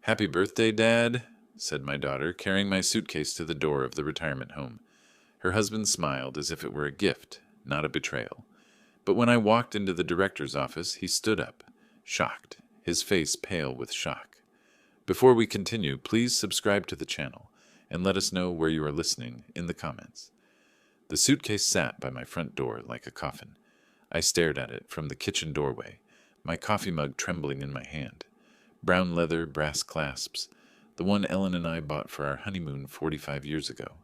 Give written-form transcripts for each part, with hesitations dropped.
"Happy birthday, Dad," said my daughter, carrying my suitcase to the door of the retirement home. Her husband smiled as if it were a gift, not a betrayal. But when I walked into the director's office, he stood up, shocked, his face pale with shock. Before we continue, please subscribe to the channel and let us know where you are listening in the comments. The suitcase sat by my front door like a coffin. I stared at it from the kitchen doorway, my coffee mug trembling in my hand. Brown leather, brass clasps, the one Ellen and I bought for our honeymoon 45 years ago.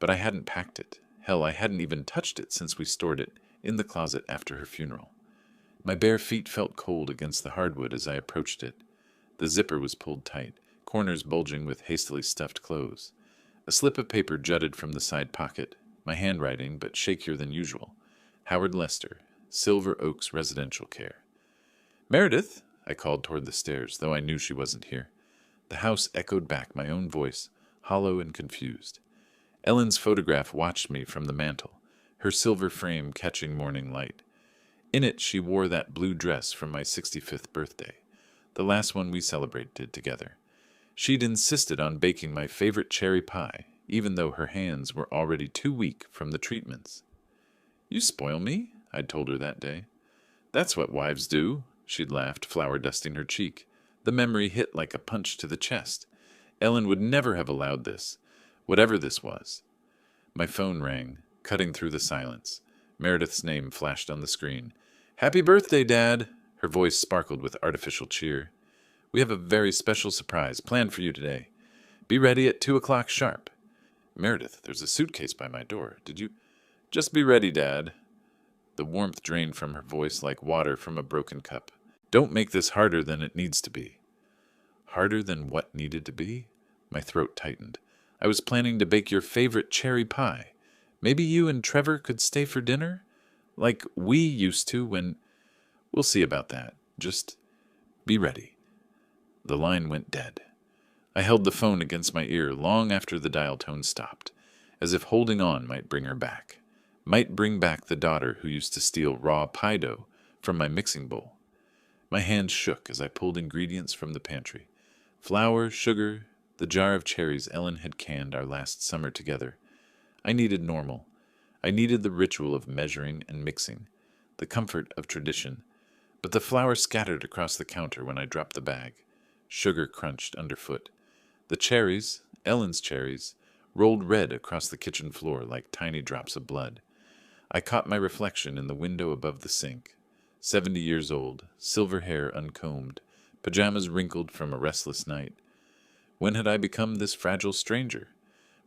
But I hadn't packed it. Hell, I hadn't even touched it since we stored it in the closet after her funeral. My bare feet felt cold against the hardwood as I approached it. The zipper was pulled tight, corners bulging with hastily stuffed clothes. A slip of paper jutted from the side pocket, my handwriting but shakier than usual. Howard Lester, Silver Oaks Residential Care. "Meredith," I called toward the stairs, though I knew she wasn't here. The house echoed back my own voice, hollow and confused. Ellen's photograph watched me from the mantel, her silver frame catching morning light. In it she wore that blue dress from my 65th birthday, the last one we celebrated together. She'd insisted on baking my favorite cherry pie, even though her hands were already too weak from the treatments. "You spoil me," I'd told her that day. "That's what wives do," she'd laughed, flour dusting her cheek. The memory hit like a punch to the chest. Ellen would never have allowed this, whatever this was. My phone rang, cutting through the silence. Meredith's name flashed on the screen. "Happy birthday, Dad!" Her voice sparkled with artificial cheer. "We have a very special surprise planned for you today. Be ready at 2 o'clock sharp." "Meredith, there's a suitcase by my door. Did you—" "Just be ready, Dad." The warmth drained from her voice like water from a broken cup. "Don't make this harder than it needs to be." Harder than what needed to be? My throat tightened. "I was planning to bake your favorite cherry pie. Maybe you and Trevor could stay for dinner? Like we used to when— We'll see about that. Just be ready." The line went dead. I held the phone against my ear long after the dial tone stopped, as if holding on might bring her back. Might bring back the daughter who used to steal raw pie dough from my mixing bowl. My hands shook as I pulled ingredients from the pantry. Flour, sugar, the jar of cherries Ellen had canned our last summer together. I needed normal. I needed the ritual of measuring and mixing, the comfort of tradition. But the flour scattered across the counter when I dropped the bag. Sugar crunched underfoot. The cherries, Ellen's cherries, rolled red across the kitchen floor like tiny drops of blood. I caught my reflection in the window above the sink. 70 years old, silver hair uncombed, pajamas wrinkled from a restless night. When had I become this fragile stranger?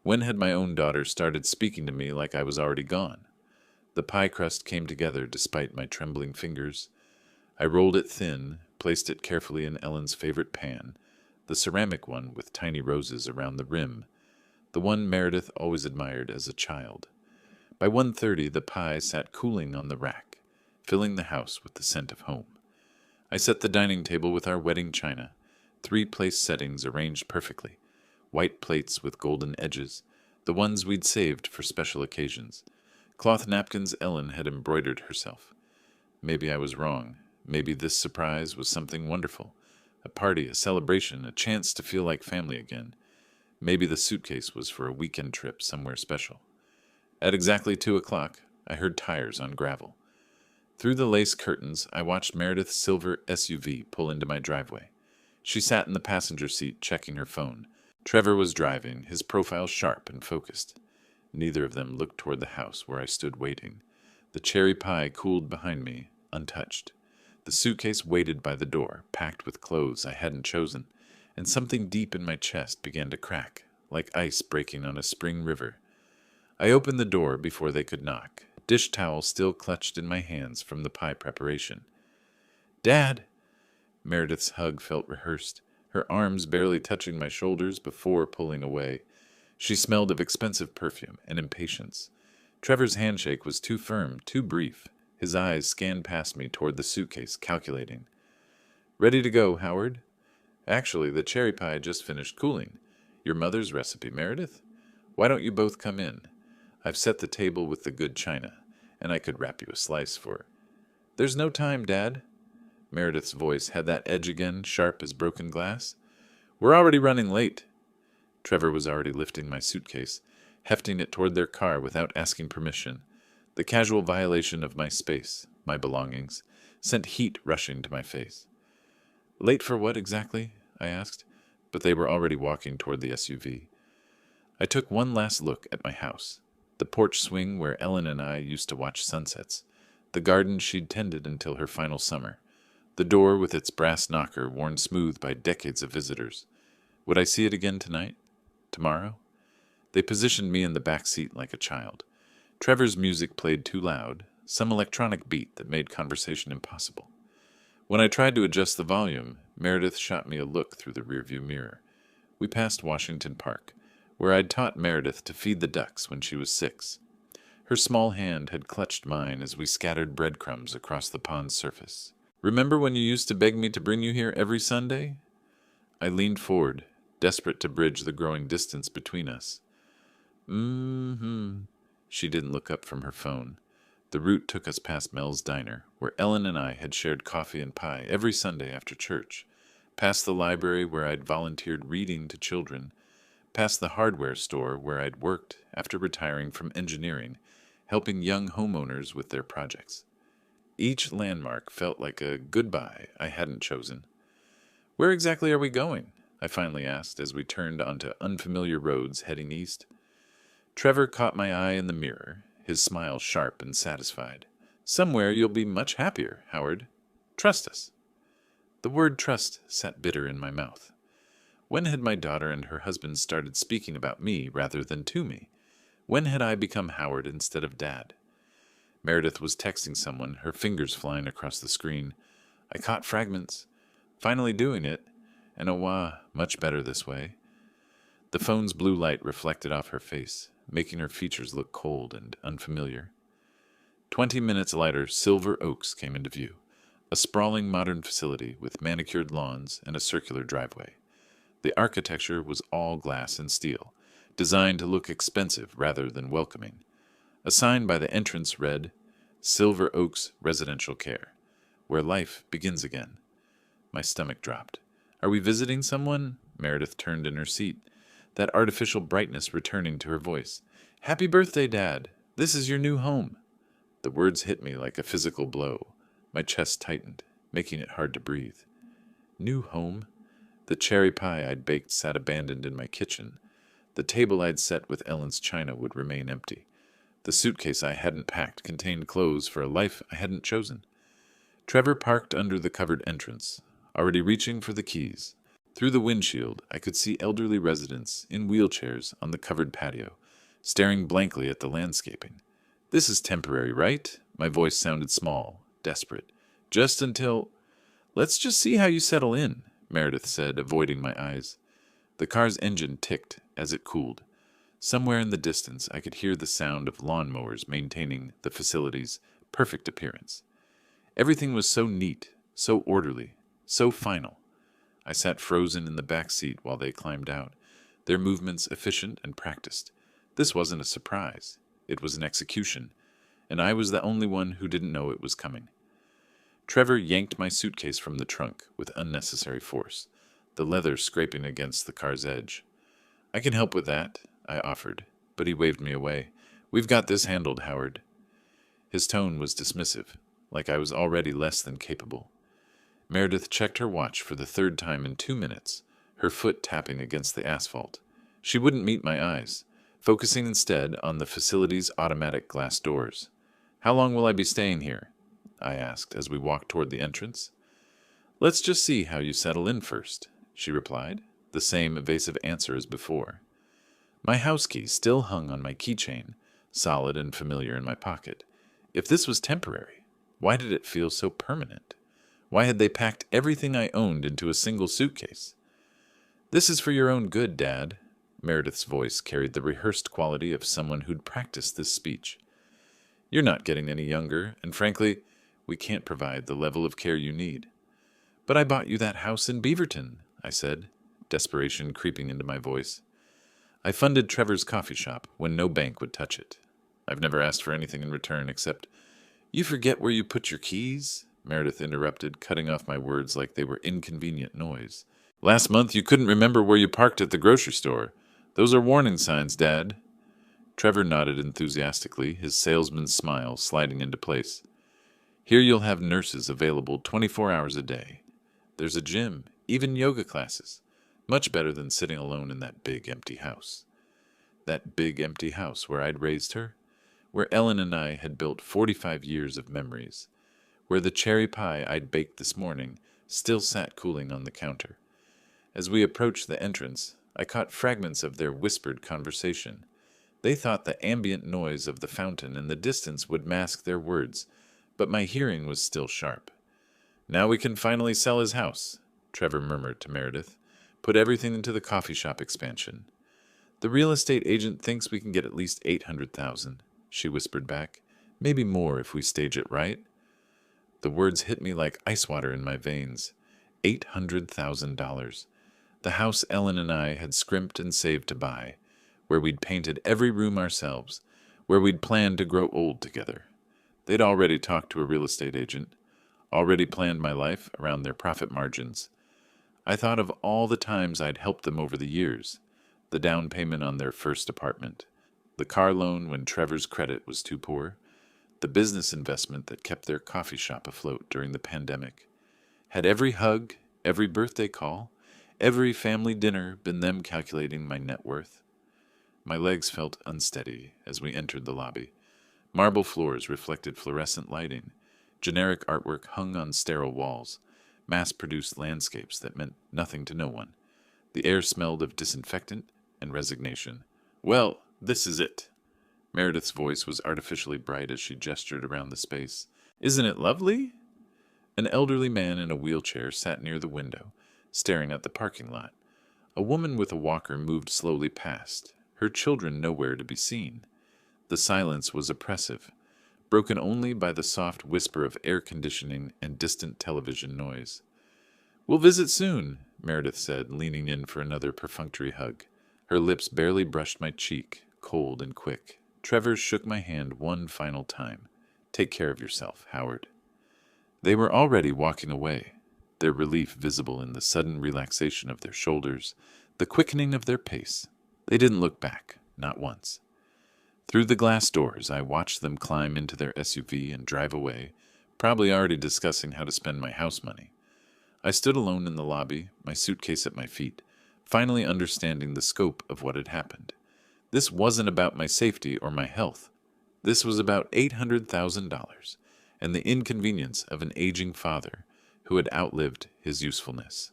When had my own daughter started speaking to me like I was already gone? The pie crust came together despite my trembling fingers. I rolled it thin, placed it carefully in Ellen's favorite pan, the ceramic one with tiny roses around the rim, the one Meredith always admired as a child. By 1:30 the pie sat cooling on the rack, filling the house with the scent of home. I set the dining table with our wedding china, 3 place settings arranged perfectly, white plates with golden edges, the ones we'd saved for special occasions, cloth napkins Ellen had embroidered herself. Maybe I was wrong. Maybe this surprise was something wonderful, a party, a celebration, a chance to feel like family again. Maybe the suitcase was for a weekend trip somewhere special. At exactly 2 o'clock, I heard tires on gravel. Through the lace curtains, I watched Meredith's silver SUV pull into my driveway. She sat in the passenger seat checking her phone. Trevor was driving, his profile sharp and focused. Neither of them looked toward the house where I stood waiting. The cherry pie cooled behind me, untouched. The suitcase waited by the door, packed with clothes I hadn't chosen, and something deep in my chest began to crack, like ice breaking on a spring river. I opened the door before they could knock, dish towel still clutched in my hands from the pie preparation. "Dad!" Meredith's hug felt rehearsed, her arms barely touching my shoulders before pulling away. She smelled of expensive perfume and impatience. Trevor's handshake was too firm, too brief. His eyes scanned past me toward the suitcase, calculating. "Ready to go, Howard?" "Actually, the cherry pie just finished cooling. Your mother's recipe, Meredith? Why don't you both come in? I've set the table with the good china, and I could wrap you a slice for—" "There's no time, Dad." Meredith's voice had that edge again, sharp as broken glass. We're already running late. Trevor was already lifting my suitcase, hefting it toward their car without asking permission. The casual violation of my space, my belongings, sent heat rushing to my face. Late for what exactly? I asked, but they were already walking toward the SUV. I took one last look at my house, the porch swing where Ellen and I used to watch sunsets, the garden she'd tended until her final summer, the door with its brass knocker worn smooth by decades of visitors. Would I see it again tonight? Tomorrow? They positioned me in the back seat like a child. Trevor's music played too loud, some electronic beat that made conversation impossible. When I tried to adjust the volume, Meredith shot me a look through the rearview mirror. We passed Washington Park, where I'd taught Meredith to feed the ducks when she was 6. Her small hand had clutched mine as we scattered breadcrumbs across the pond's surface. Remember when you used to beg me to bring you here every Sunday? I leaned forward, desperate to bridge the growing distance between us. She didn't look up from her phone. The route took us past Mel's Diner, where Ellen and I had shared coffee and pie every Sunday after church, past the library where I'd volunteered reading to children, past the hardware store where I'd worked after retiring from engineering, helping young homeowners with their projects. Each landmark felt like a goodbye I hadn't chosen. Where exactly are we going? I finally asked as we turned onto unfamiliar roads heading east. Trevor caught my eye in the mirror, his smile sharp and satisfied. Somewhere you'll be much happier, Howard. Trust us. The word trust sat bitter in my mouth. When had my daughter and her husband started speaking about me rather than to me? When had I become Howard instead of Dad? Meredith was texting someone, her fingers flying across the screen. I caught fragments. Finally doing it, and oh wow, much better this way. The phone's blue light reflected off her face, making her features look cold and unfamiliar. 20 minutes later, Silver Oaks came into view, a sprawling modern facility with manicured lawns and a circular driveway. The architecture was all glass and steel, designed to look expensive rather than welcoming. A sign by the entrance read, Silver Oaks Residential Care, where life begins again. My stomach dropped. Are we visiting someone? Meredith turned in her seat, that artificial brightness returning to her voice. Happy birthday, Dad. This is your new home. The words hit me like a physical blow. My chest tightened, making it hard to breathe. New home? The cherry pie I'd baked sat abandoned in my kitchen. The table I'd set with Ellen's china would remain empty. The suitcase I hadn't packed contained clothes for a life I hadn't chosen. Trevor parked under the covered entrance, already reaching for the keys. Through the windshield, I could see elderly residents in wheelchairs on the covered patio, staring blankly at the landscaping. This is temporary, right? My voice sounded small, desperate. Just until... Let's just see how you settle in, Meredith said, avoiding my eyes. The car's engine ticked as it cooled. Somewhere in the distance, I could hear the sound of lawnmowers maintaining the facility's perfect appearance. Everything was so neat, so orderly, so final. I sat frozen in the back seat while they climbed out, their movements efficient and practiced. This wasn't a surprise. It was an execution, and I was the only one who didn't know it was coming. Trevor yanked my suitcase from the trunk with unnecessary force, the leather scraping against the car's edge. I can help with that, I offered, but he waved me away. We've got this handled, Howard. His tone was dismissive, like I was already less than capable. Meredith checked her watch for the third time in 2 minutes, her foot tapping against the asphalt. She wouldn't meet my eyes, focusing instead on the facility's automatic glass doors. How long will I be staying here? I asked as we walked toward the entrance. Let's just see how you settle in first, she replied, the same evasive answer as before. My house key still hung on my keychain, solid and familiar in my pocket. If this was temporary, why did it feel so permanent? Why had they packed everything I owned into a single suitcase? This is for your own good, Dad. Meredith's voice carried the rehearsed quality of someone who'd practiced this speech. You're not getting any younger, and frankly, we can't provide the level of care you need. But I bought you that house in Beaverton, I said, desperation creeping into my voice. I funded Trevor's coffee shop when no bank would touch it. I've never asked for anything in return except, You forget where you put your keys? Meredith interrupted, cutting off my words like they were inconvenient noise. Last month you couldn't remember where you parked at the grocery store. Those are warning signs, Dad. Trevor nodded enthusiastically, his salesman's smile sliding into place. Here you'll have nurses available 24 hours a day. There's a gym, even yoga classes. Much better than sitting alone in that big empty house. That big empty house where I'd raised her, where Ellen and I had built 45 years of memories, where the cherry pie I'd baked this morning still sat cooling on the counter. As we approached the entrance, I caught fragments of their whispered conversation. They thought the ambient noise of the fountain in the distance would mask their words, but my hearing was still sharp. Now we can finally sell his house, Trevor murmured to Meredith. Put everything into the coffee shop expansion. The real estate agent thinks we can get at least $800,000, she whispered back. Maybe more if we stage it right. The words hit me like ice water in my veins. $800,000. The house Ellen and I had scrimped and saved to buy, where we'd painted every room ourselves, where we'd planned to grow old together. They'd already talked to a real estate agent, already planned my life around their profit margins. I thought of all the times I'd helped them over the years, the down payment on their first apartment, the car loan when Trevor's credit was too poor, the business investment that kept their coffee shop afloat during the pandemic. Had every hug, every birthday call, every family dinner been them calculating my net worth? My legs felt unsteady as we entered the lobby. Marble floors reflected fluorescent lighting. Generic artwork hung on sterile walls. Mass-produced landscapes that meant nothing to no one. The air smelled of disinfectant and resignation. Well, this is it. Meredith's voice was artificially bright as she gestured around the space. Isn't it lovely? An elderly man in a wheelchair sat near the window, staring at the parking lot. A woman with a walker moved slowly past, her children nowhere to be seen. The silence was oppressive, broken only by the soft whisper of air conditioning and distant television noise. We'll visit soon, Meredith said, leaning in for another perfunctory hug. Her lips barely brushed my cheek, cold and quick. Trevor shook my hand one final time. Take care of yourself, Howard. They were already walking away, their relief visible in the sudden relaxation of their shoulders, the quickening of their pace. They didn't look back, not once. Through the glass doors, I watched them climb into their SUV and drive away, probably already discussing how to spend my house money. I stood alone in the lobby, my suitcase at my feet, finally understanding the scope of what had happened. This wasn't about my safety or my health. This was about $800,000 and the inconvenience of an aging father who had outlived his usefulness.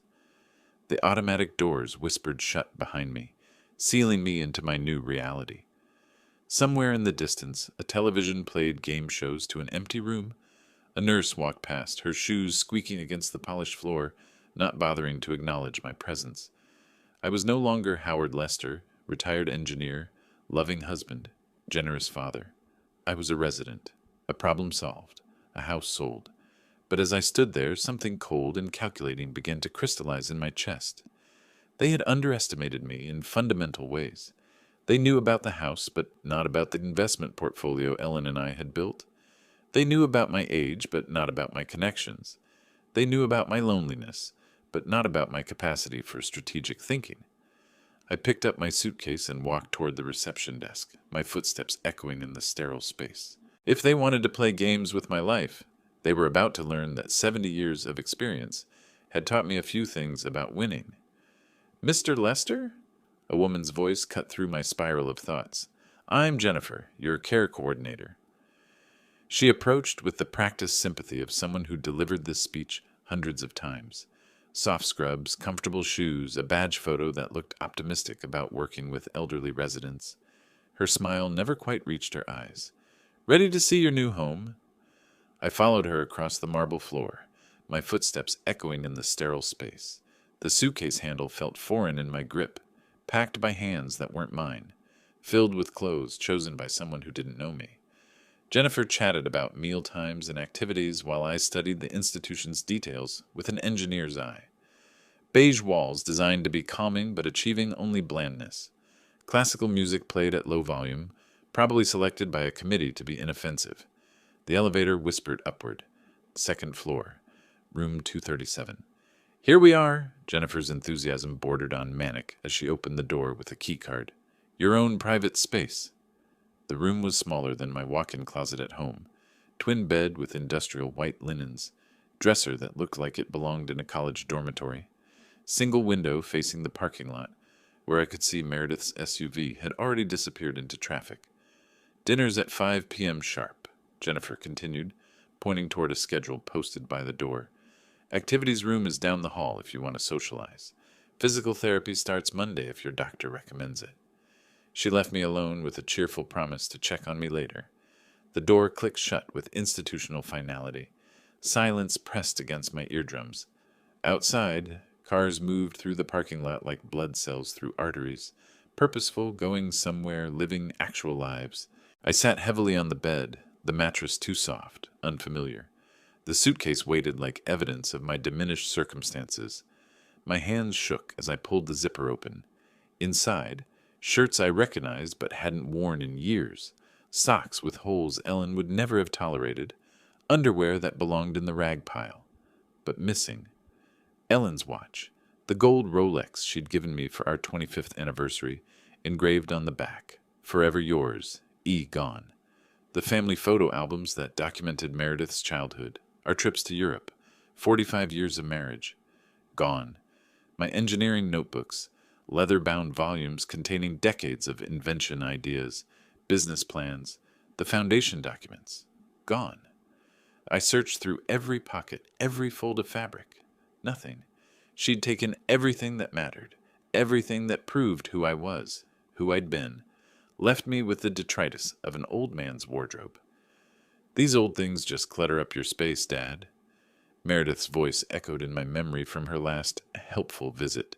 The automatic doors whispered shut behind me, sealing me into my new reality. Somewhere in the distance, a television played game shows to an empty room. A nurse walked past, her shoes squeaking against the polished floor, not bothering to acknowledge my presence. I was no longer Howard Lester, retired engineer, loving husband, generous father. I was a resident, a problem solved, a house sold. But as I stood there, something cold and calculating began to crystallize in my chest. They had underestimated me in fundamental ways. They knew about the house, but not about the investment portfolio Ellen and I had built. They knew about my age, but not about my connections. They knew about my loneliness, but not about my capacity for strategic thinking. I picked up my suitcase and walked toward the reception desk, my footsteps echoing in the sterile space. If they wanted to play games with my life, they were about to learn that 70 years of experience had taught me a few things about winning. Mr. Lester? A woman's voice cut through my spiral of thoughts. I'm Jennifer, your care coordinator. She approached with the practiced sympathy of someone who delivered this speech hundreds of times. Soft scrubs, comfortable shoes, a badge photo that looked optimistic about working with elderly residents. Her smile never quite reached her eyes. Ready to see your new home? I followed her across the marble floor, my footsteps echoing in the sterile space. The suitcase handle felt foreign in my grip, packed by hands that weren't mine, filled with clothes chosen by someone who didn't know me. Jennifer chatted about meal times and activities while I studied the institution's details with an engineer's eye. Beige walls designed to be calming but achieving only blandness. Classical music played at low volume, probably selected by a committee to be inoffensive. The elevator whispered upward. Second floor, room 237. Here we are! Jennifer's enthusiasm bordered on manic as she opened the door with a keycard. Your own private space. The room was smaller than my walk-in closet at home. Twin bed with industrial white linens. Dresser that looked like it belonged in a college dormitory. Single window facing the parking lot, where I could see Meredith's SUV had already disappeared into traffic. Dinner's at 5 p.m. sharp, Jennifer continued, pointing toward a schedule posted by the door. Activities room is down the hall if you want to socialize. Physical therapy starts Monday if your doctor recommends it. She left me alone with a cheerful promise to check on me later. The door clicked shut with institutional finality. Silence pressed against my eardrums. Outside, cars moved through the parking lot like blood cells through arteries, purposeful, going somewhere, living actual lives. I sat heavily on the bed, the mattress too soft, unfamiliar. The suitcase weighted like evidence of my diminished circumstances. My hands shook as I pulled the zipper open. Inside, shirts I recognized but hadn't worn in years, socks with holes Ellen would never have tolerated, underwear that belonged in the rag pile. But missing. Ellen's watch, the gold Rolex she'd given me for our 25th anniversary, engraved on the back, "Forever yours, E. Gone." The family photo albums that documented Meredith's childhood, our trips to Europe, 45 years of marriage, gone. My engineering notebooks, leather-bound volumes containing decades of invention ideas, business plans, the foundation documents, gone. I searched through every pocket, every fold of fabric. Nothing. She'd taken everything that mattered, everything that proved who I was, who I'd been, left me with the detritus of an old man's wardrobe. These old things just clutter up your space, Dad. Meredith's voice echoed in my memory from her last helpful visit.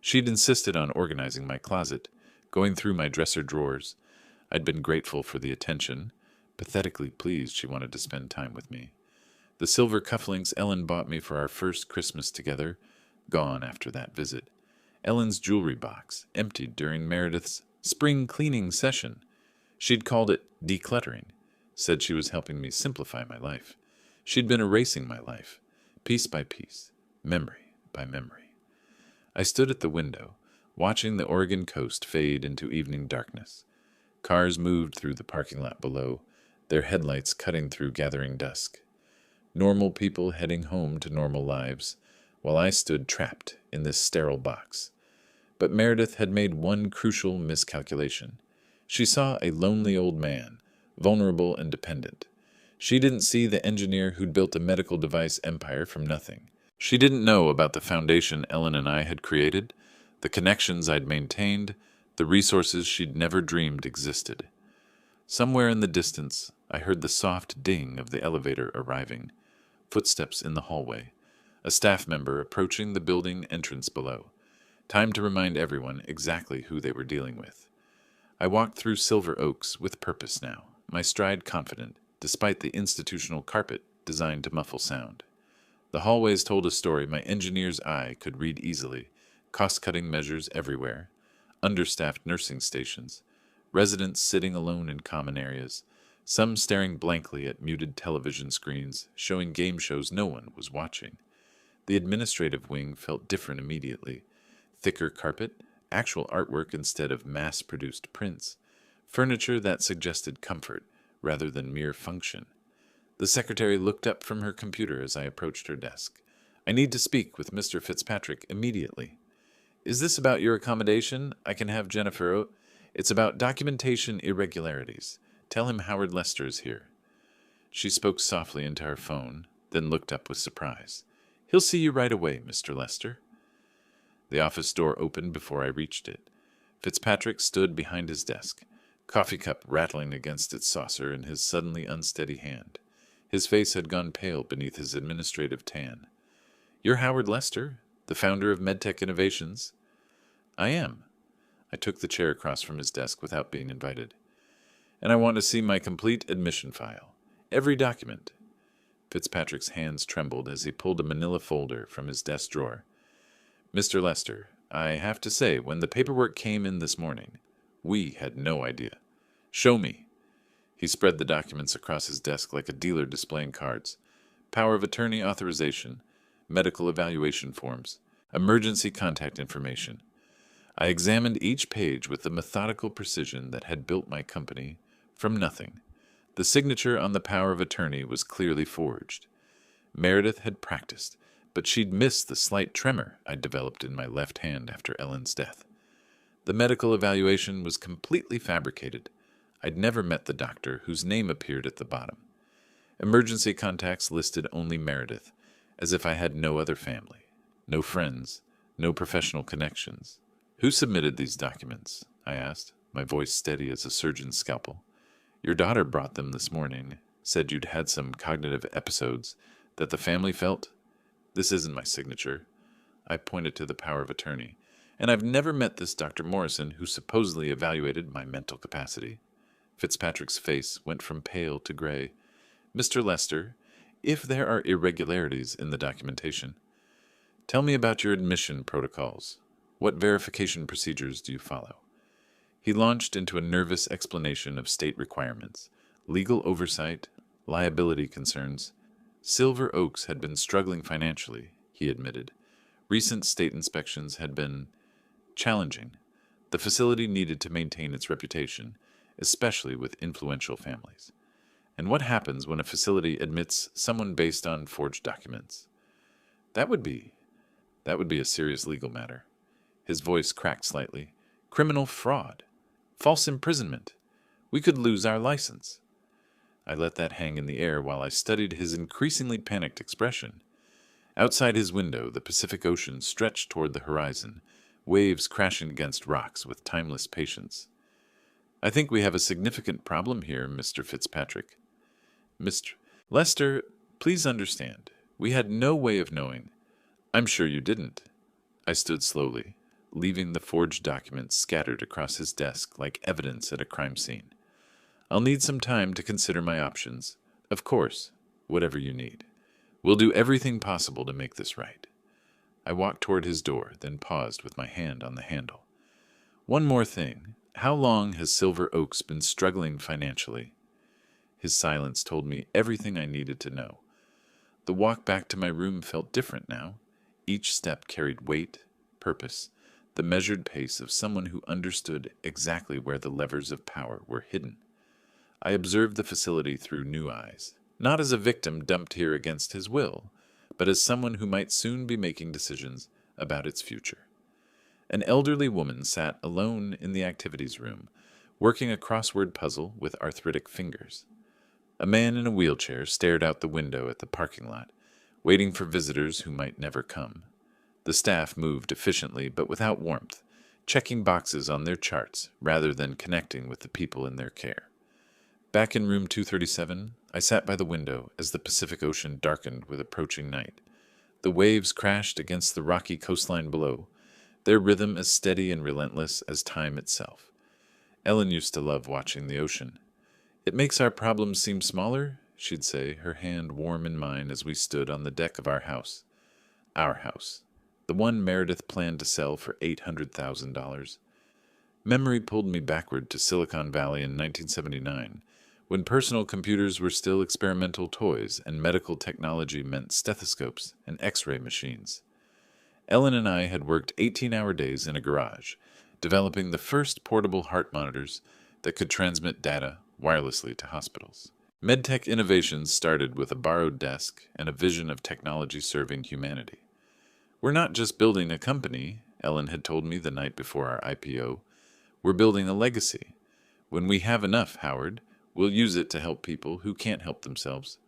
She'd insisted on organizing my closet, going through my dresser drawers. I'd been grateful for the attention, pathetically pleased she wanted to spend time with me. The silver cufflinks Ellen bought me for our first Christmas together, gone after that visit. Ellen's jewelry box, emptied during Meredith's spring cleaning session. She'd called it decluttering, said she was helping me simplify my life. She'd been erasing my life, piece by piece, memory by memory. I stood at the window, watching the Oregon coast fade into evening darkness. Cars moved through the parking lot below, their headlights cutting through gathering dusk. Normal people heading home to normal lives, while I stood trapped in this sterile box. But Meredith had made one crucial miscalculation. She saw a lonely old man, vulnerable and dependent. She didn't see the engineer who'd built a medical device empire from nothing. She didn't know about the foundation Ellen and I had created, the connections I'd maintained, the resources she'd never dreamed existed. Somewhere in the distance, I heard the soft ding of the elevator arriving, footsteps in the hallway, a staff member approaching the building entrance below. Time to remind everyone exactly who they were dealing with. I walked through Silver Oaks with purpose now, my stride confident, despite the institutional carpet designed to muffle sound. The hallways told a story my engineer's eye could read easily, cost-cutting measures everywhere, understaffed nursing stations, residents sitting alone in common areas, some staring blankly at muted television screens showing game shows no one was watching. The administrative wing felt different immediately. Thicker carpet, actual artwork instead of mass-produced prints, furniture that suggested comfort rather than mere function. The secretary looked up from her computer as I approached her desk. "I need to speak with Mr. Fitzpatrick immediately." "Is this about your accommodation? I can have Jennifer. It's about documentation irregularities. Tell him Howard Lester is here." She spoke softly into her phone, then looked up with surprise. "He'll see you right away, Mr. Lester." The office door opened before I reached it. Fitzpatrick stood behind his desk, coffee cup rattling against its saucer in his suddenly unsteady hand. His face had gone pale beneath his administrative tan. "You're Howard Lester, the founder of MedTech Innovations?" "I am." I took the chair across from his desk without being invited. "And I want to see my complete admission file. Every document." Fitzpatrick's hands trembled as he pulled a manila folder from his desk drawer. "Mr. Lester, I have to say, when the paperwork came in this morning, we had no idea. Show me." He spread the documents across his desk like a dealer displaying cards. Power of attorney authorization, medical evaluation forms, emergency contact information. I examined each page with the methodical precision that had built my company from nothing. The signature on the power of attorney was clearly forged. Meredith had practiced, but she'd missed the slight tremor I'd developed in my left hand after Ellen's death. The medical evaluation was completely fabricated. I'd never met the doctor whose name appeared at the bottom. Emergency contacts listed only Meredith, as if I had no other family, no friends, no professional connections. "Who submitted these documents?" I asked, my voice steady as a surgeon's scalpel. "Your daughter brought them this morning, said you'd had some cognitive episodes that the family felt." "This isn't my signature." I pointed to the power of attorney. "And I've never met this Dr. Morrison who supposedly evaluated my mental capacity." Fitzpatrick's face went from pale to gray. "Mr. Lester, if there are irregularities in the documentation, tell me about your admission protocols. What verification procedures do you follow?" He launched into a nervous explanation of state requirements, legal oversight, liability concerns. Silver Oaks had been struggling financially, he admitted. Recent state inspections had been challenging. The facility needed to maintain its reputation, especially with influential families. And what happens when a facility admits someone based on forged documents? That would be a serious legal matter. His voice cracked slightly. Criminal fraud. False imprisonment. We could lose our license. I let that hang in the air while I studied his increasingly panicked expression. Outside his window, the Pacific Ocean stretched toward the horizon, waves crashing against rocks with timeless patience. "I think we have a significant problem here, Mr. Fitzpatrick." "Mr. Lester, please understand, we had no way of knowing." "I'm sure you didn't." I stood slowly, leaving the forged documents scattered across his desk like evidence at a crime scene. "I'll need some time to consider my options. Of course, whatever you need. We'll do everything possible to make this right." I walked toward his door, then paused with my hand on the handle. "One more thing. How long has Silver Oaks been struggling financially?" His silence told me everything I needed to know. The walk back to my room felt different now. Each step carried weight, purpose, the measured pace of someone who understood exactly where the levers of power were hidden. I observed the facility through new eyes, not as a victim dumped here against his will, but as someone who might soon be making decisions about its future. An elderly woman sat alone in the activities room, working a crossword puzzle with arthritic fingers. A man in a wheelchair stared out the window at the parking lot, waiting for visitors who might never come. The staff moved efficiently but without warmth, checking boxes on their charts rather than connecting with the people in their care. Back in room 237, I sat by the window as the Pacific Ocean darkened with approaching night. The waves crashed against the rocky coastline below, their rhythm as steady and relentless as time itself. Ellen used to love watching the ocean. "It makes our problems seem smaller," she'd say, her hand warm in mine as we stood on the deck of our house. Our house. The one Meredith planned to sell for $800,000. Memory pulled me backward to Silicon Valley in 1979, when personal computers were still experimental toys and medical technology meant stethoscopes and X-ray machines. Ellen and I had worked 18-hour days in a garage, developing the first portable heart monitors that could transmit data wirelessly to hospitals. MedTech innovations started with a borrowed desk and a vision of technology serving humanity. "We're not just building a company," Ellen had told me the night before our IPO. "We're building a legacy. When we have enough, Howard, we'll use it to help people who can't help themselves."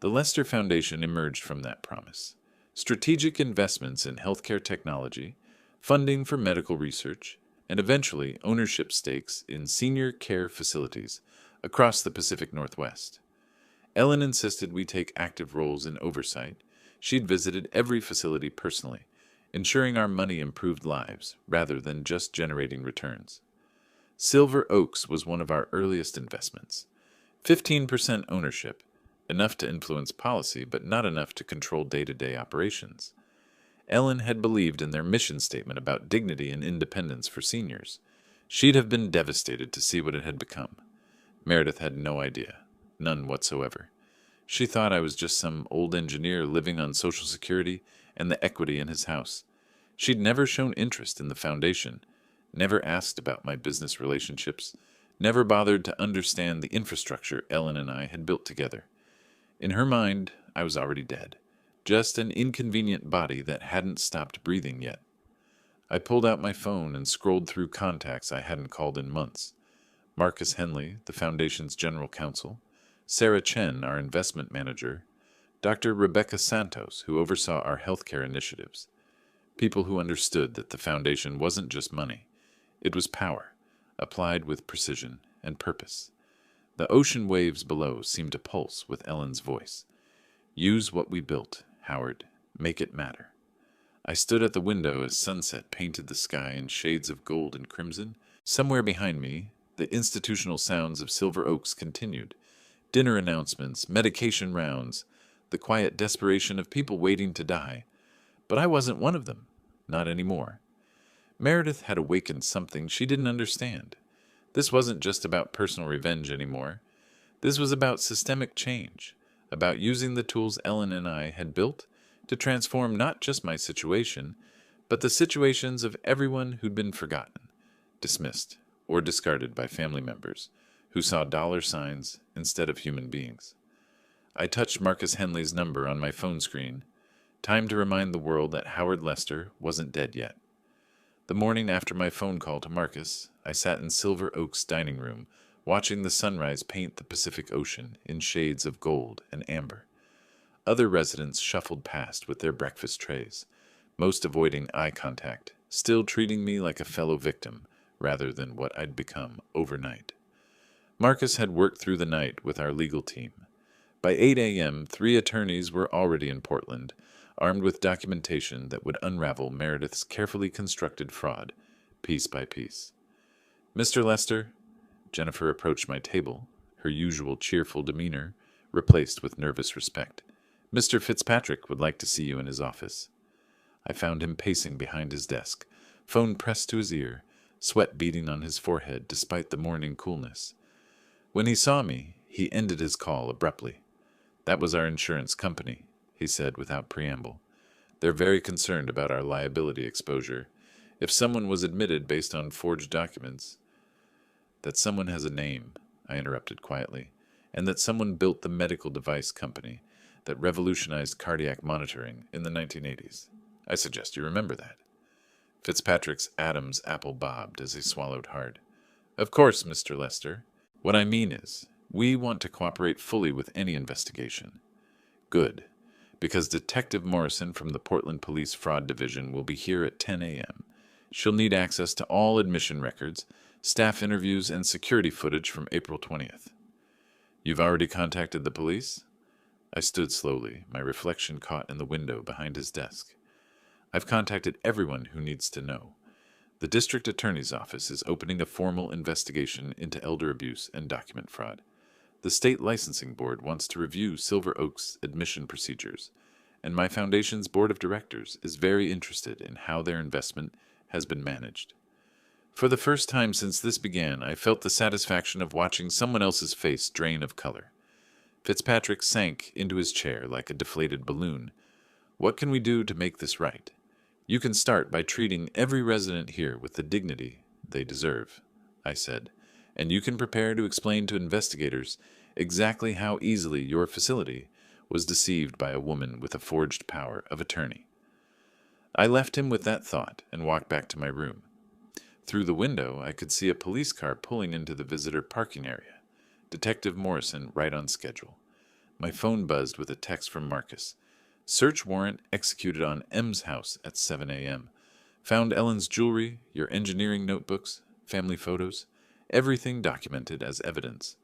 The Lester Foundation emerged from that promise. Strategic investments in healthcare technology, funding for medical research, and eventually ownership stakes in senior care facilities across the Pacific Northwest. Ellen insisted we take active roles in oversight. She'd visited every facility personally, ensuring our money improved lives rather than just generating returns. Silver Oaks was one of our earliest investments. 15% ownership, enough to influence policy but not enough to control day-to-day operations. Ellen had believed in their mission statement about dignity and independence for seniors. She'd have been devastated to see what it had become. Meredith had no idea, none whatsoever. She thought I was just some old engineer living on Social Security and the equity in his house. She'd never shown interest in the foundation, never asked about my business relationships, never bothered to understand the infrastructure Ellen and I had built together. In her mind, I was already dead, just an inconvenient body that hadn't stopped breathing yet. I pulled out my phone and scrolled through contacts I hadn't called in months. Marcus Henley, the Foundation's general counsel, Sarah Chen, our investment manager, Dr. Rebecca Santos, who oversaw our healthcare initiatives. People who understood that the Foundation wasn't just money. It was power, applied with precision and purpose. The ocean waves below seemed to pulse with Ellen's voice. Use what we built, Howard. Make it matter. I stood at the window as sunset painted the sky in shades of gold and crimson. Somewhere behind me, the institutional sounds of Silver Oaks continued. Dinner announcements, medication rounds, the quiet desperation of people waiting to die. But I wasn't one of them. Not anymore. Meredith had awakened something she didn't understand. This wasn't just about personal revenge anymore. This was about systemic change, about using the tools Ellen and I had built to transform not just my situation, but the situations of everyone who'd been forgotten, dismissed, or discarded by family members who saw dollar signs instead of human beings. I touched Marcus Henley's number on my phone screen, time to remind the world that Howard Lester wasn't dead yet. The morning after my phone call to Marcus, I sat in Silver Oaks' dining room, watching the sunrise paint the Pacific Ocean in shades of gold and amber. Other residents shuffled past with their breakfast trays, most avoiding eye contact, still treating me like a fellow victim rather than what I'd become overnight. Marcus had worked through the night with our legal team. By 8 a.m., 3 attorneys were already in Portland, armed with documentation that would unravel Meredith's carefully constructed fraud, piece by piece. Mr. Lester, Jennifer approached my table, her usual cheerful demeanor replaced with nervous respect. Mr. Fitzpatrick would like to see you in his office. I found him pacing behind his desk, phone pressed to his ear, sweat beading on his forehead despite the morning coolness. When he saw me, he ended his call abruptly. That was our insurance company, he said without preamble. They're very concerned about our liability exposure. If someone was admitted based on forged documents, that someone has a name, I interrupted quietly, and that someone built the medical device company that revolutionized cardiac monitoring in the 1980s. I suggest you remember that. Fitzpatrick's Adam's apple bobbed as he swallowed hard. Of course, Mr. Lester. What I mean is, we want to cooperate fully with any investigation. Good, because Detective Morrison from the Portland Police Fraud Division will be here at 10 a.m. She'll need access to all admission records, staff interviews, and security footage from April 20th. You've already contacted the police? I stood slowly, my reflection caught in the window behind his desk. I've contacted everyone who needs to know. The district attorney's office is opening a formal investigation into elder abuse and document fraud. The state licensing board wants to review Silver Oaks' admission procedures, and my foundation's board of directors is very interested in how their investment has been managed. For the first time since this began, I felt the satisfaction of watching someone else's face drain of color. Fitzpatrick sank into his chair like a deflated balloon. What can we do to make this right? You can start by treating every resident here with the dignity they deserve, I said, and you can prepare to explain to investigators exactly how easily your facility was deceived by a woman with a forged power of attorney. I left him with that thought and walked back to my room. Through the window, I could see a police car pulling into the visitor parking area. Detective Morrison right on schedule. My phone buzzed with a text from Marcus. Search warrant executed on M's house at 7 a.m. Found Ellen's jewelry, your engineering notebooks, family photos, everything documented as evidence.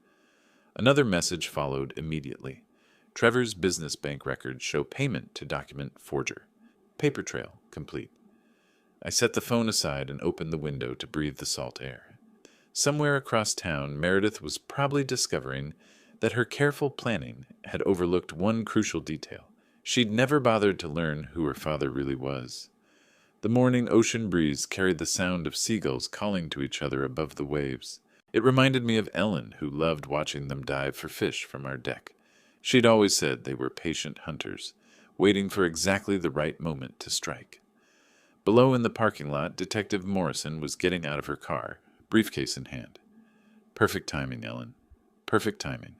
Another message followed immediately. Trevor's business bank records show payment to document forger. Paper trail complete. I set the phone aside and opened the window to breathe the salt air. Somewhere across town, Meredith was probably discovering that her careful planning had overlooked one crucial detail. She'd never bothered to learn who her father really was. The morning ocean breeze carried the sound of seagulls calling to each other above the waves. It reminded me of Ellen, who loved watching them dive for fish from our deck. She'd always said they were patient hunters, waiting for exactly the right moment to strike. Below in the parking lot, Detective Morrison was getting out of her car, briefcase in hand. Perfect timing, Ellen. Perfect timing.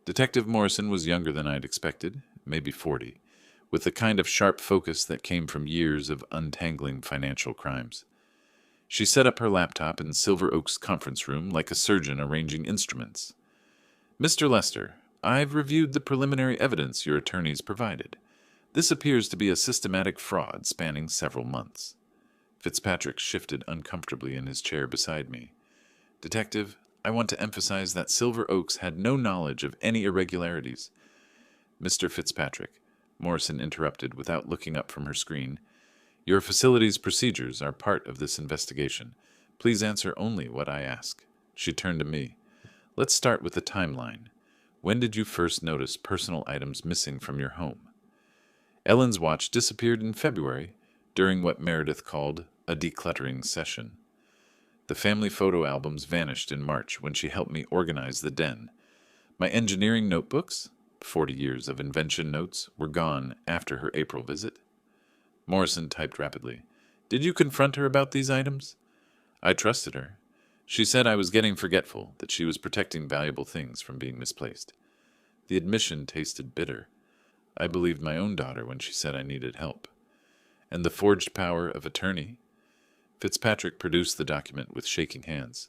Detective Morrison was younger than I'd expected, maybe 40, with the kind of sharp focus that came from years of untangling financial crimes. She set up her laptop in Silver Oak's conference room like a surgeon arranging instruments. Mr. Lester, I've reviewed the preliminary evidence your attorneys provided. This appears to be a systematic fraud spanning several months. Fitzpatrick shifted uncomfortably in his chair beside me. Detective, I want to emphasize that Silver Oaks had no knowledge of any irregularities. Mr. Fitzpatrick, Morrison interrupted without looking up from her screen. Your facility's procedures are part of this investigation. Please answer only what I ask. She turned to me. Let's start with the timeline. When did you first notice personal items missing from your home? Ellen's watch disappeared in February during what Meredith called a decluttering session. The family photo albums vanished in March when she helped me organize the den. My engineering notebooks, 40 years of invention notes, were gone after her April visit. Morrison typed rapidly. Did you confront her about these items? I trusted her. She said I was getting forgetful, that she was protecting valuable things from being misplaced. The admission tasted bitter. I believed my own daughter when she said I needed help. And the forged power of attorney? Fitzpatrick produced the document with shaking hands.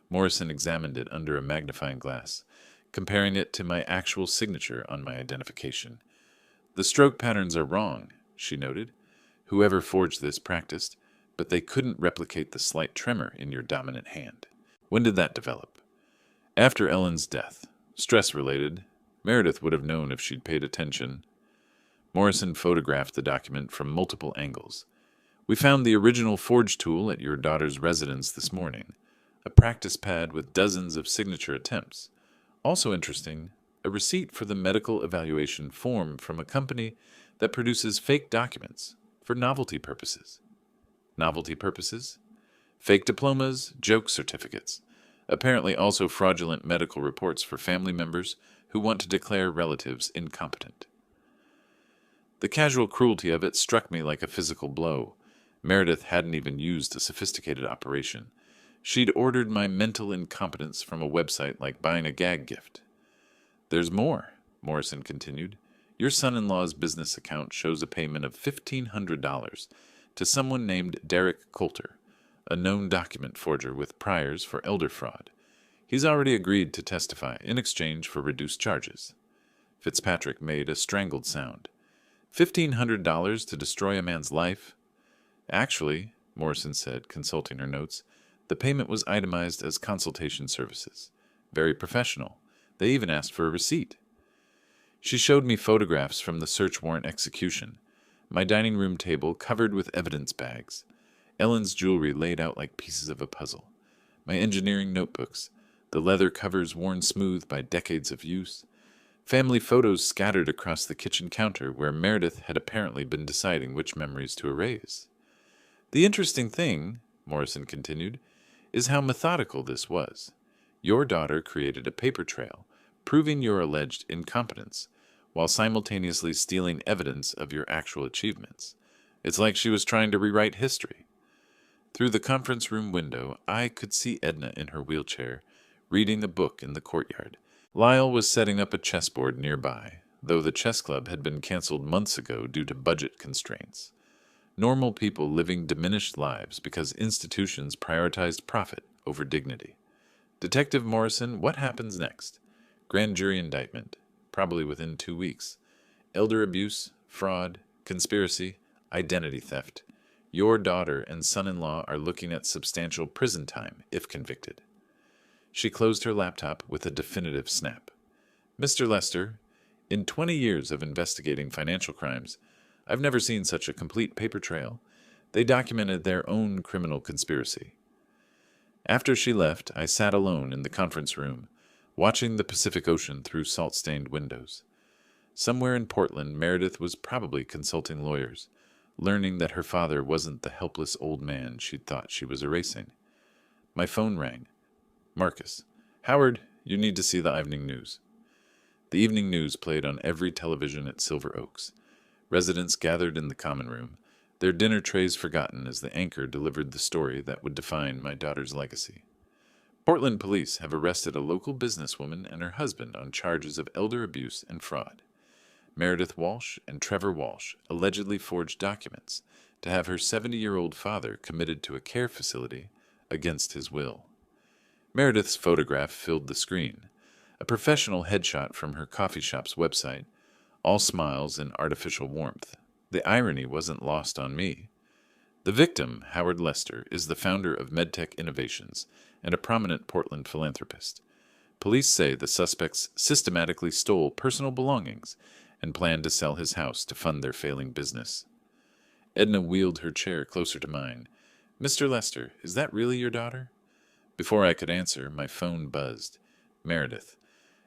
Morrison examined it under a magnifying glass, comparing it to my actual signature on my identification. The stroke patterns are wrong, she noted. Whoever forged this practiced, but they couldn't replicate the slight tremor in your dominant hand. When did that develop? After Ellen's death. Stress-related. Meredith would have known if she'd paid attention. Morrison photographed the document from multiple angles. We found the original forge tool at your daughter's residence this morning, a practice pad with dozens of signature attempts. Also interesting, a receipt for the medical evaluation form from a company that produces fake documents for novelty purposes. Novelty purposes? Fake diplomas, joke certificates. Apparently also fraudulent medical reports for family members who want to declare relatives incompetent. The casual cruelty of it struck me like a physical blow. Meredith hadn't even used a sophisticated operation. She'd ordered my mental incompetence from a website like buying a gag gift. There's more, Morrison continued. Your son-in-law's business account shows a payment of $1,500 to someone named Derek Coulter, a known document forger with priors for elder fraud. He's already agreed to testify in exchange for reduced charges. Fitzpatrick made a strangled sound. $1,500 to destroy a man's life? Actually, Morrison said, consulting her notes, the payment was itemized as consultation services. Very professional. They even asked for a receipt. She showed me photographs from the search warrant execution, my dining room table covered with evidence bags, Ellen's jewelry laid out like pieces of a puzzle, my engineering notebooks, the leather covers worn smooth by decades of use, family photos scattered across the kitchen counter where Meredith had apparently been deciding which memories to erase. The interesting thing, Morrison continued, is how methodical this was. Your daughter created a paper trail, proving your alleged incompetence, while simultaneously stealing evidence of your actual achievements. It's like she was trying to rewrite history. Through the conference room window, I could see Edna in her wheelchair, reading a book in the courtyard. Lyle was setting up a chessboard nearby, though the chess club had been canceled months ago due to budget constraints. Normal people living diminished lives because institutions prioritized profit over dignity. Detective Morrison, what happens next? Grand jury indictment, probably within 2 weeks. Elder abuse, fraud, conspiracy, identity theft. Your daughter and son-in-law are looking at substantial prison time if convicted. She closed her laptop with a definitive snap. Mr. Lester, in 20 years of investigating financial crimes, I've never seen such a complete paper trail. They documented their own criminal conspiracy. After she left, I sat alone in the conference room, watching the Pacific Ocean through salt-stained windows. Somewhere in Portland, Meredith was probably consulting lawyers, learning that her father wasn't the helpless old man she'd thought she was erasing. My phone rang. Marcus. Howard, you need to see the evening news. The evening news played on every television at Silver Oaks. Residents gathered in the common room, their dinner trays forgotten as the anchor delivered the story that would define my daughter's legacy. Portland police have arrested a local businesswoman and her husband on charges of elder abuse and fraud. Meredith Walsh and Trevor Walsh allegedly forged documents to have her 70-year-old father committed to a care facility against his will. Meredith's photograph filled the screen, a professional headshot from her coffee shop's website, all smiles and artificial warmth. The irony wasn't lost on me. The victim, Howard Lester, is the founder of MedTech Innovations and a prominent Portland philanthropist. Police say the suspects systematically stole personal belongings and planned to sell his house to fund their failing business. Edna wheeled her chair closer to mine. "Mr. Lester, is that really your daughter?" Before I could answer, my phone buzzed. Meredith.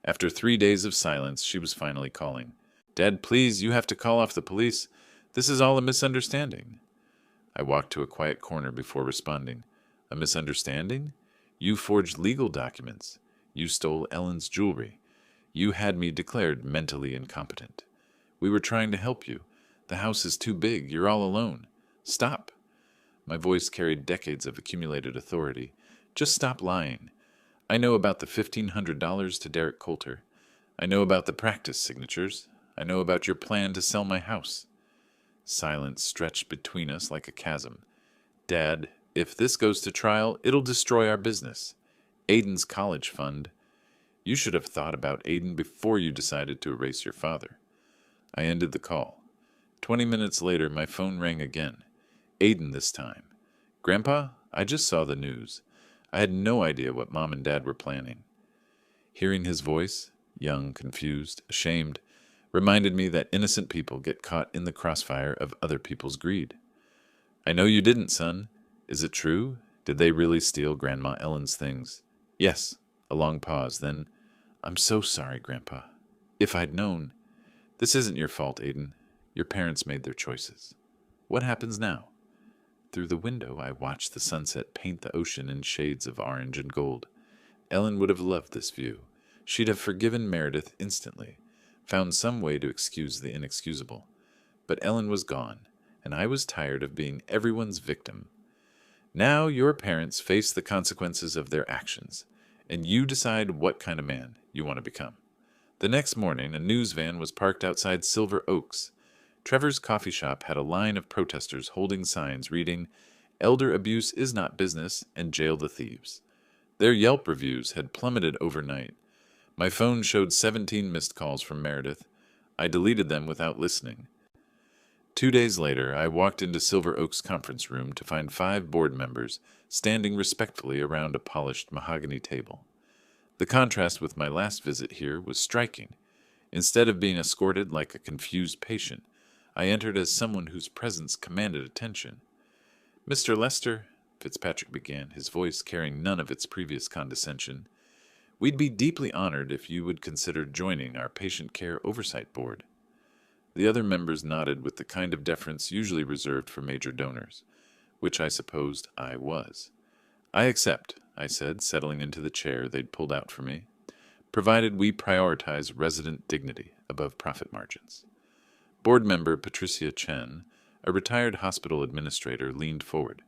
After 3 days of silence, she was finally calling. "Dad, please, you have to call off the police. This is all a misunderstanding." I walked to a quiet corner before responding. "A misunderstanding? You forged legal documents. You stole Ellen's jewelry. You had me declared mentally incompetent. We were trying to help you. The house is too big. You're all alone. Stop." My voice carried decades of accumulated authority. "Just stop lying. I know about the $1,500 to Derek Coulter. I know about the practice signatures. I know about your plan to sell my house." Silence stretched between us like a chasm. "Dad, if this goes to trial, it'll destroy our business. Aiden's college fund. You should have thought about Aiden before you decided to erase your father." I ended the call. 20 minutes later, my phone rang again. Aiden this time. "Grandpa, I just saw the news. I had no idea what Mom and Dad were planning." Hearing his voice, young, confused, ashamed, reminded me that innocent people get caught in the crossfire of other people's greed. "I know you didn't, son. Is it true? Did they really steal Grandma Ellen's things?" "Yes." A long pause, then, "I'm so sorry, Grandpa. If I'd known." "This isn't your fault, Aiden. Your parents made their choices. What happens now?" Through the window, I watched the sunset paint the ocean in shades of orange and gold. Ellen would have loved this view. She'd have forgiven Meredith instantly, found some way to excuse the inexcusable. But Ellen was gone, and I was tired of being everyone's victim. Now your parents face the consequences of their actions, and you decide what kind of man you want to become. The next morning, a news van was parked outside Silver Oaks. Trevor's coffee shop had a line of protesters holding signs reading, "Elder abuse is not business," and "Jail the thieves." Their Yelp reviews had plummeted overnight. My phone showed 17 missed calls from Meredith. I deleted them without listening. 2 days later, I walked into Silver Oaks conference room to find 5 board members standing respectfully around a polished mahogany table. The contrast with my last visit here was striking. Instead of being escorted like a confused patient, I entered as someone whose presence commanded attention. "Mr. Lester," Fitzpatrick began, his voice carrying none of its previous condescension, "we'd be deeply honored if you would consider joining our Patient Care Oversight Board." The other members nodded with the kind of deference usually reserved for major donors, which I supposed I was. "I accept," I said, settling into the chair they'd pulled out for me, "provided we prioritize resident dignity above profit margins." Board member Patricia Chen, a retired hospital administrator, leaned forward.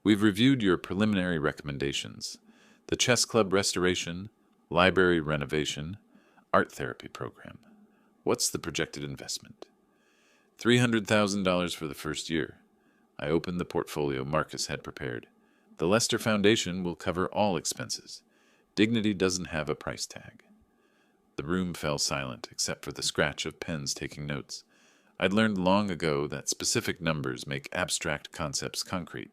"We've reviewed your preliminary recommendations. The chess club restoration, library renovation, art therapy program. What's the projected investment?" $300,000 for the first year. I opened the portfolio Marcus had prepared. "The Lester Foundation will cover all expenses. Dignity doesn't have a price tag." The room fell silent, except for the scratch of pens taking notes. I'd learned long ago that specific numbers make abstract concepts concrete.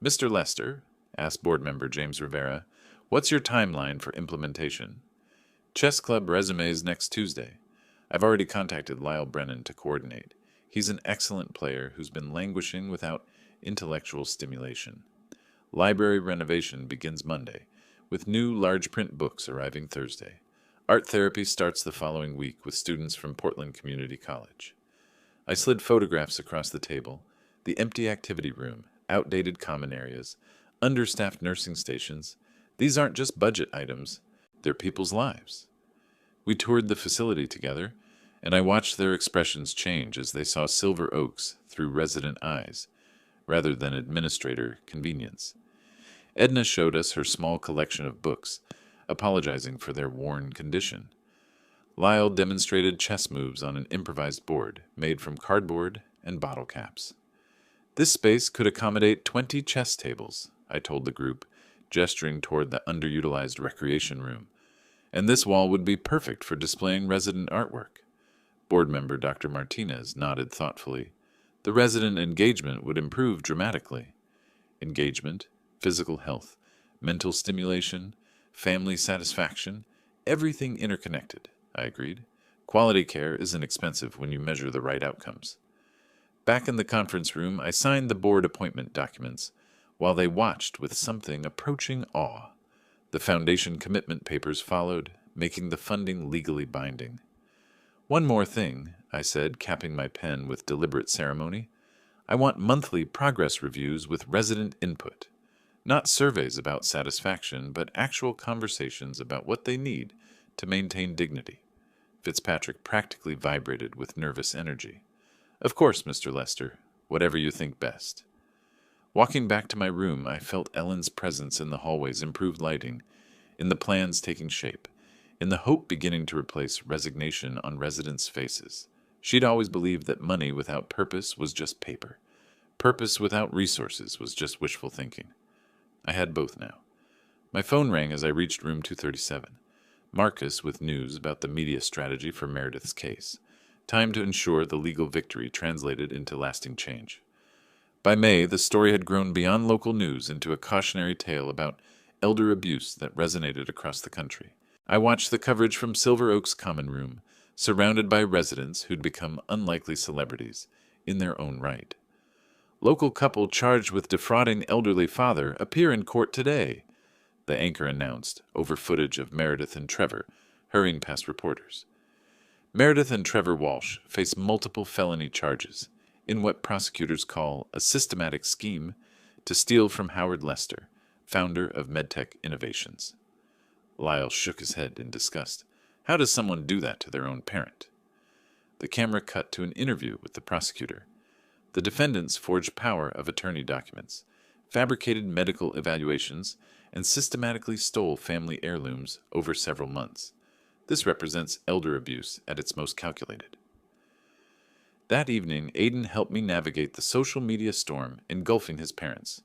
"Mr. Lester," asked board member James Rivera, "what's your timeline for implementation?" "Chess club resumes next Tuesday. I've already contacted Lyle Brennan to coordinate. He's an excellent player who's been languishing without intellectual stimulation. Library renovation begins Monday, with new large print books arriving Thursday. Art therapy starts the following week with students from Portland Community College." I slid photographs across the table, the empty activity room, outdated common areas, understaffed nursing stations. These aren't just budget items, they're people's lives. We toured the facility together, and I watched their expressions change as they saw silver oaks through resident eyes, rather than administrator convenience. Edna showed us her small collection of books, apologizing for their worn condition. Lyle demonstrated chess moves on an improvised board made from cardboard and bottle caps. This space could accommodate 20 chess tables, I told the group, gesturing toward the underutilized recreation room, and this wall would be perfect for displaying resident artwork. Board member Dr. Martinez nodded thoughtfully. The resident engagement would improve dramatically. Engagement, physical health, mental stimulation, family satisfaction, everything interconnected, I agreed. Quality care isn't expensive when you measure the right outcomes. Back in the conference room, I signed the board appointment documents, while they watched with something approaching awe. The foundation commitment papers followed, making the funding legally binding. One more thing, I said, capping my pen with deliberate ceremony. I want monthly progress reviews with resident input. Not surveys about satisfaction, but actual conversations about what they need to maintain dignity. Fitzpatrick practically vibrated with nervous energy. Of course, Mr. Lester, whatever you think best. Walking back to my room, I felt Ellen's presence in the hallway's improved lighting, in the plans taking shape, in the hope beginning to replace resignation on residents' faces. She'd always believed that money without purpose was just paper. Purpose without resources was just wishful thinking. I had both now. My phone rang as I reached room 237. Marcus with news about the media strategy for Meredith's case. Time to ensure the legal victory translated into lasting change. By May, the story had grown beyond local news into a cautionary tale about elder abuse that resonated across the country. I watched the coverage from Silver Oak's common room, surrounded by residents who'd become unlikely celebrities in their own right. Local couple charged with defrauding elderly father appear in court today, the anchor announced over footage of Meredith and Trevor hurrying past reporters. Meredith and Trevor Walsh face multiple felony charges in what prosecutors call a systematic scheme to steal from Howard Lester, founder of MedTech Innovations. Lyle shook his head in disgust. How does someone do that to their own parent? The camera cut to an interview with the prosecutor. The defendants forged power of attorney documents, fabricated medical evaluations, and systematically stole family heirlooms over several months. This represents elder abuse at its most calculated. That evening, Aiden helped me navigate the social media storm engulfing his parents.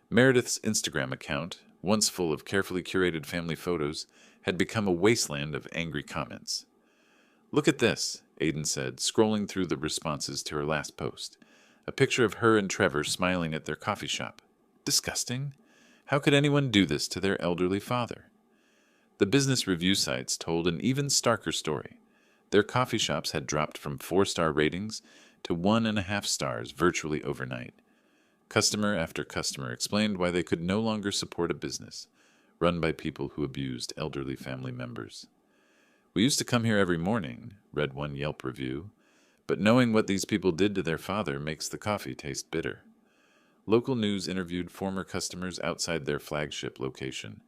Meredith's Instagram account, once full of carefully curated family photos, had become a wasteland of angry comments. Look at this, Aiden said, scrolling through the responses to her last post. A picture of her and Trevor smiling at their coffee shop. Disgusting. How could anyone do this to their elderly father? The business review sites told an even starker story. Their coffee shops had dropped from 4-star ratings to 1.5 stars virtually overnight. Customer after customer explained why they could no longer support a business run by people who abused elderly family members. We used to come here every morning, read one Yelp review, but knowing what these people did to their father makes the coffee taste bitter. Local news interviewed former customers outside their flagship location.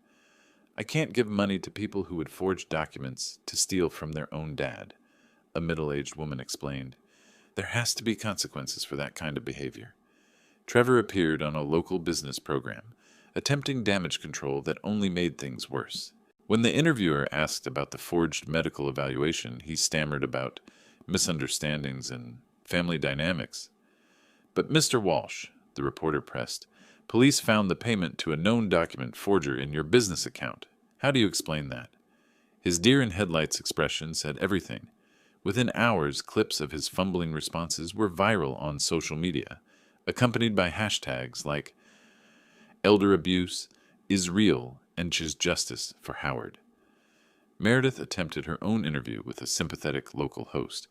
I can't give money to people who would forge documents to steal from their own dad, a middle-aged woman explained. There has to be consequences for that kind of behavior. Trevor appeared on a local business program, attempting damage control that only made things worse. When the interviewer asked about the forged medical evaluation, he stammered about misunderstandings and family dynamics. But Mr. Walsh, the reporter pressed, police found the payment to a known document forger in your business account. How do you explain that? His deer-in-headlights expression said everything. Within hours, clips of his fumbling responses were viral on social media, accompanied by hashtags like elder abuse is real and choose justice for Howard. Meredith attempted her own interview with a sympathetic local host,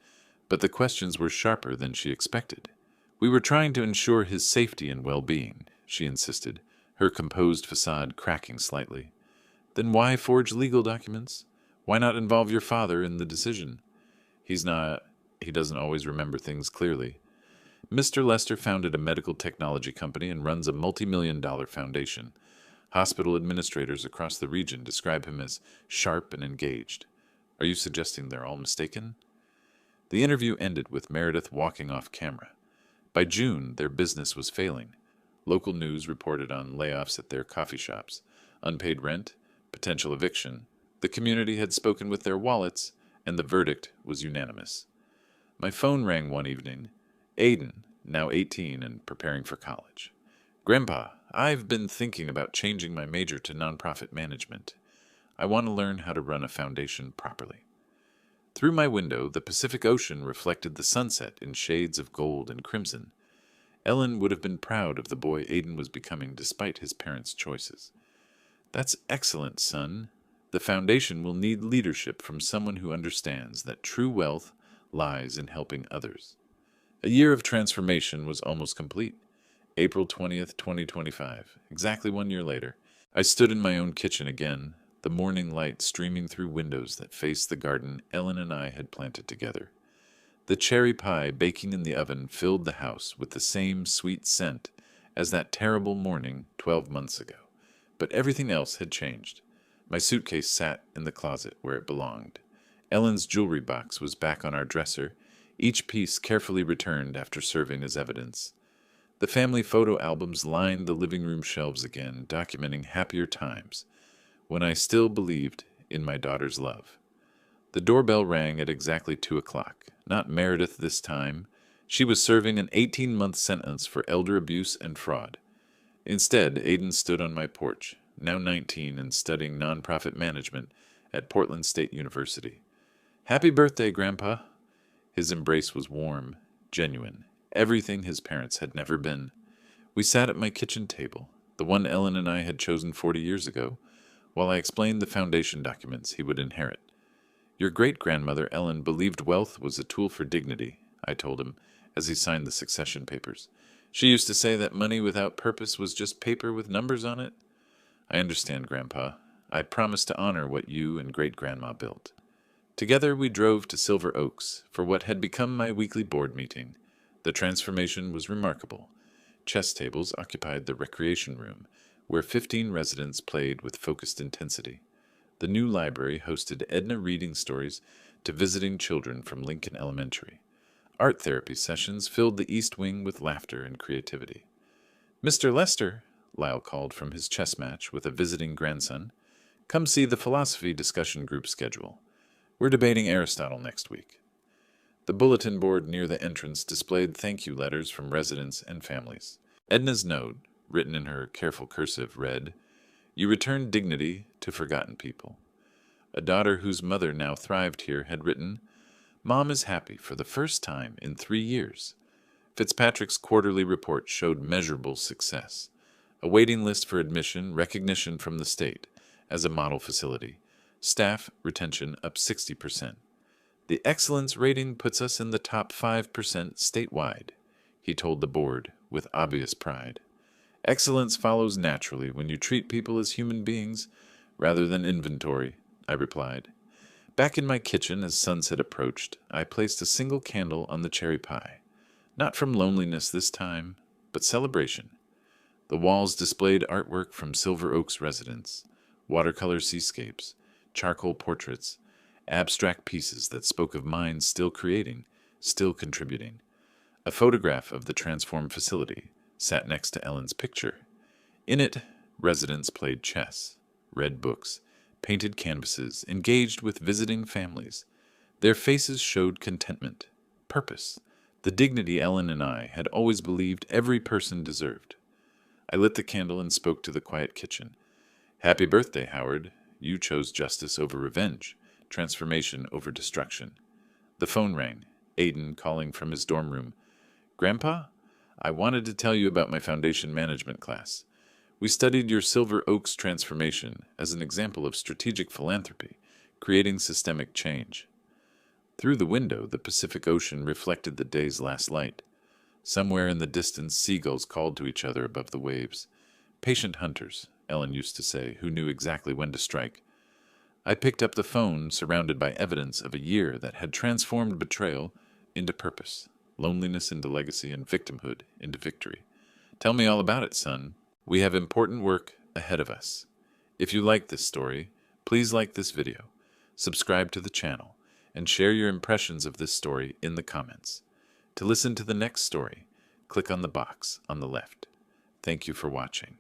but the questions were sharper than she expected. We were trying to ensure his safety and well-being, she insisted, her composed facade cracking slightly. Then why forge legal documents? Why not involve your father in the decision? He doesn't always remember things clearly. Mr. Lester founded a medical technology company and runs a multi-million-dollar foundation. Hospital administrators across the region describe him as sharp and engaged. Are you suggesting they're all mistaken? The interview ended with Meredith walking off camera. By June, their business was failing. Local news reported on layoffs at their coffee shops, unpaid rent, potential eviction. The community had spoken with their wallets, and the verdict was unanimous. My phone rang one evening. Aiden, now 18 and preparing for college. Grandpa, I've been thinking about changing my major to nonprofit management. I want to learn how to run a foundation properly. Through my window, the Pacific Ocean reflected the sunset in shades of gold and crimson. Ellen would have been proud of the boy Aiden was becoming despite his parents' choices. That's excellent, son. The foundation will need leadership from someone who understands that true wealth lies in helping others. A year of transformation was almost complete. April 20th, 2025, exactly 1 year later, I stood in my own kitchen again, the morning light streaming through windows that faced the garden Ellen and I had planted together. The cherry pie baking in the oven filled the house with the same sweet scent as that terrible morning 12 months ago. But everything else had changed. My suitcase sat in the closet where it belonged. Ellen's jewelry box was back on our dresser, each piece carefully returned after serving as evidence. The family photo albums lined the living room shelves again, documenting happier times, when I still believed in my daughter's love. The doorbell rang at exactly 2 o'clock. Not Meredith this time. She was serving an 18-month sentence for elder abuse and fraud. Instead, Aiden stood on my porch, now 19 and studying nonprofit management at Portland State University. Happy birthday, Grandpa. His embrace was warm, genuine, everything his parents had never been. We sat at my kitchen table, the one Ellen and I had chosen 40 years ago, while I explained the foundation documents he would inherit. Your great-grandmother Ellen believed wealth was a tool for dignity, I told him, as he signed the succession papers. She used to say that money without purpose was just paper with numbers on it. I understand, Grandpa. I promise to honor what you and great-grandma built. Together we drove to Silver Oaks for what had become my weekly board meeting. The transformation was remarkable. Chess tables occupied the recreation room, where 15 residents played with focused intensity. The new library hosted Edna reading stories to visiting children from Lincoln Elementary. Art therapy sessions filled the East Wing with laughter and creativity. Mr. Lester, Lyle called from his chess match with a visiting grandson, come see the philosophy discussion group schedule. We're debating Aristotle next week. The bulletin board near the entrance displayed thank you letters from residents and families. Edna's note, written in her careful cursive, read, "You returned dignity to forgotten people." A daughter whose mother now thrived here had written, "Mom is happy for the first time in 3 years." Fitzpatrick's quarterly report showed measurable success. A waiting list for admission, recognition from the state as a model facility. Staff retention up 60%. The excellence rating puts us in the top 5% statewide, he told the board with obvious pride. Excellence follows naturally when you treat people as human beings rather than inventory, I replied. Back in my kitchen as sunset approached, I placed a single candle on the cherry pie. Not from loneliness this time, but celebration. The walls displayed artwork from Silver Oaks residents, watercolor seascapes, charcoal portraits, abstract pieces that spoke of minds still creating, still contributing. A photograph of the transformed facility sat next to Ellen's picture. In it, residents played chess, read books, painted canvases, engaged with visiting families. Their faces showed contentment, purpose, the dignity Ellen and I had always believed every person deserved. I lit the candle and spoke to the quiet kitchen. Happy birthday, Howard. You chose justice over revenge, transformation over destruction. The phone rang, Aiden calling from his dorm room. Grandpa, I wanted to tell you about my foundation management class. We studied your Silver Oaks transformation as an example of strategic philanthropy, creating systemic change. Through the window, the Pacific Ocean reflected the day's last light. Somewhere in the distance, seagulls called to each other above the waves. Patient hunters, Ellen used to say, who knew exactly when to strike. I picked up the phone, surrounded by evidence of a year that had transformed betrayal into purpose, loneliness into legacy, and victimhood into victory. Tell me all about it, son. We have important work ahead of us. If you like this story, please like this video. subscribe to the channel, and share your impressions of this story in the comments. To listen to the next story, click on the box on the left. Thank you for watching.